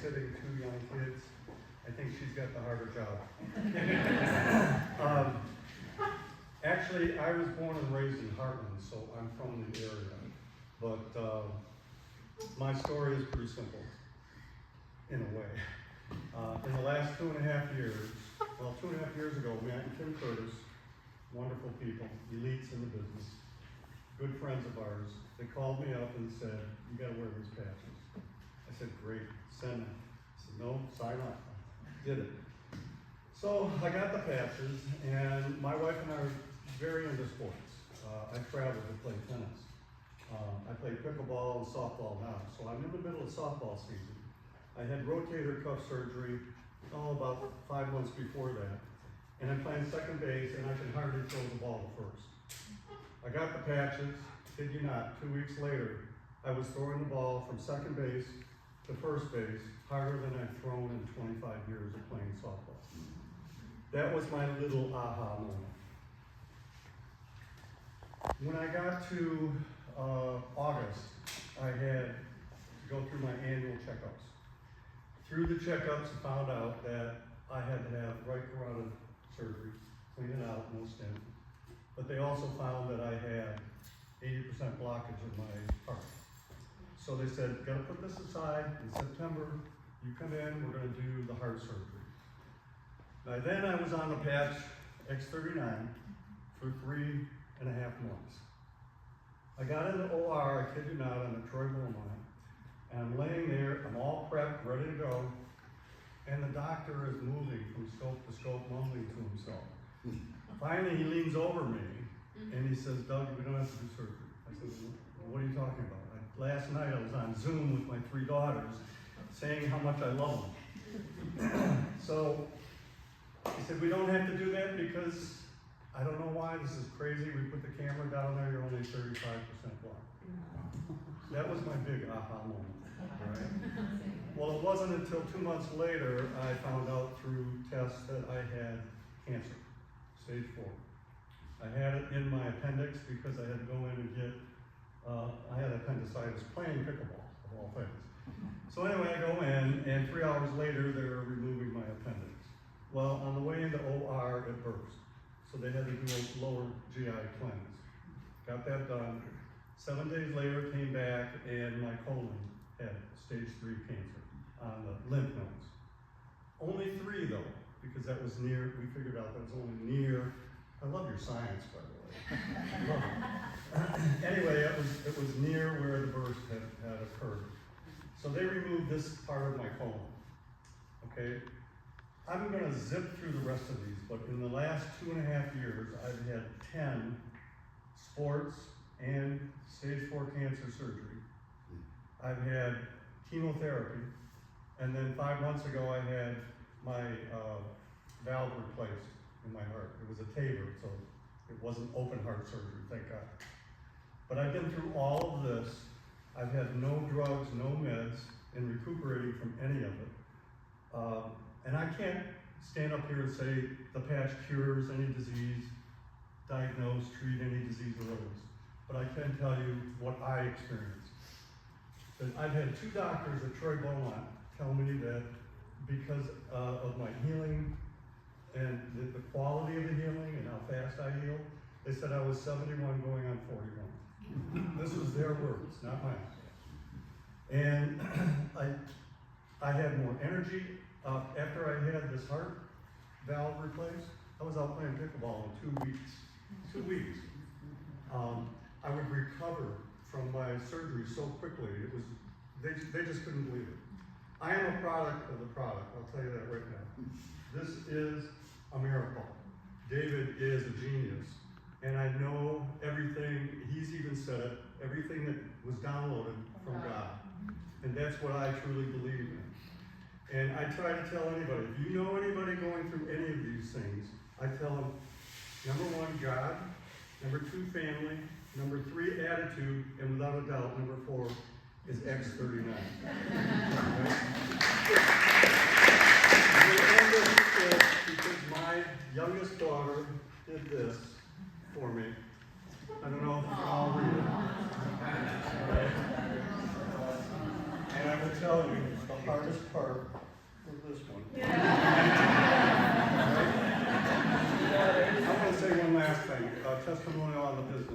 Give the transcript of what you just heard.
babysitting 2 young kids. I think she's got the harder job. Actually, I was born and raised in Heartland, so I'm from the area. But my story is pretty simple, in a way. In the last 2.5 years, well, 2.5 years ago, Matt and Kim Curtis, wonderful people, elites in the business, good friends of ours, they called me up and said, you gotta wear these patches. I said, great, send them. I said, no, sign up. Did it. So I got the patches, and my wife and I are very into sports. I travel to play tennis. I play pickleball and softball now, so I'm in the middle of softball season. I had rotator cuff surgery, about 5 months before that. And I'm playing second base, and I can hardly throw the ball to first. I got the patches, kid you not, 2 weeks later, I was throwing the ball from second base to first base harder than I've thrown in 25 years of playing softball. That was my little aha moment. When I got to August, I had to go through my annual checkups. Through the checkups, I found out that I had to have right carotid surgery, clean it out, no stent. But they also found that I had 80% blockage in my heart. So they said, gotta put this aside, in September, you come in, we're gonna do the heart surgery. By then I was on the patch X39 for 3.5 months. I got in the OR, I kid you not, on the Troy Beaumont, and I'm laying there, I'm all prepped, ready to go, and the doctor is moving from scope to scope, mumbling to himself. Finally, he leans over me, and he says, Doug, we don't have to do surgery. I said, what are you talking about? Last night I was on Zoom with my 3 daughters, saying how much I love them. So he said, we don't have to do that because I don't know why, this is crazy. We put the camera down there, you're only 35% blocked. That was my big aha moment, right? Well, it wasn't until 2 months later I found out through tests that I had cancer, stage 4. I had it in my appendix because I had to go in and get, I had appendicitis playing pickleball, of all things. So anyway, I go in, and 3 hours later, they're removing my appendix. Well, on the way into OR, it burst. So they had to do a lower GI cleanse. Got that done. 7 days later, came back, and my colon had stage 3 cancer on the lymph nodes. Only 3 though, because that was near, we figured out that was only near. I love your science, by the way. I love it. Anyway, it was near where the burst had occurred. So they removed this part of my colon, okay? I'm gonna zip through the rest of these, but in the last 2.5 years, I've had 10 sports and stage 4 cancer surgery. I've had chemotherapy, and then 5 months ago, I had my valve replaced in my heart. It was a TAVR, so it wasn't open heart surgery, thank God. But I've been through all of this. I've had no drugs, no meds, and recuperating from any of it. And I can't stand up here and say the patch cures any disease, diagnose, treat any disease or illness. But I can tell you what I experienced. That I've had 2 doctors at Troy Beaumont tell me that because of my healing and the quality of the healing and how fast I heal, they said I was 71 going on 41. This was their words, not mine. And I had more energy. After I had this heart valve replaced, I was out playing pickleball in 2 weeks. 2 weeks. I would recover from my surgery so quickly. It was, they just couldn't believe it. I am a product of the product, I'll tell you that right now. This is a miracle. David is a genius. And I know everything, he's even said it, everything that was downloaded from God. And that's what I truly believe in. And I try to tell anybody, if you know anybody going through any of these things, I tell them, number 1, God, number 2, family, number 3, attitude, and without a doubt, number 4 is X39. Right? Because my youngest daughter did this for me. I don't know if you can all read it. Right? And I will tell tell you, the hardest part was this one. Yeah. I want to say one last thing, testimonial on the business.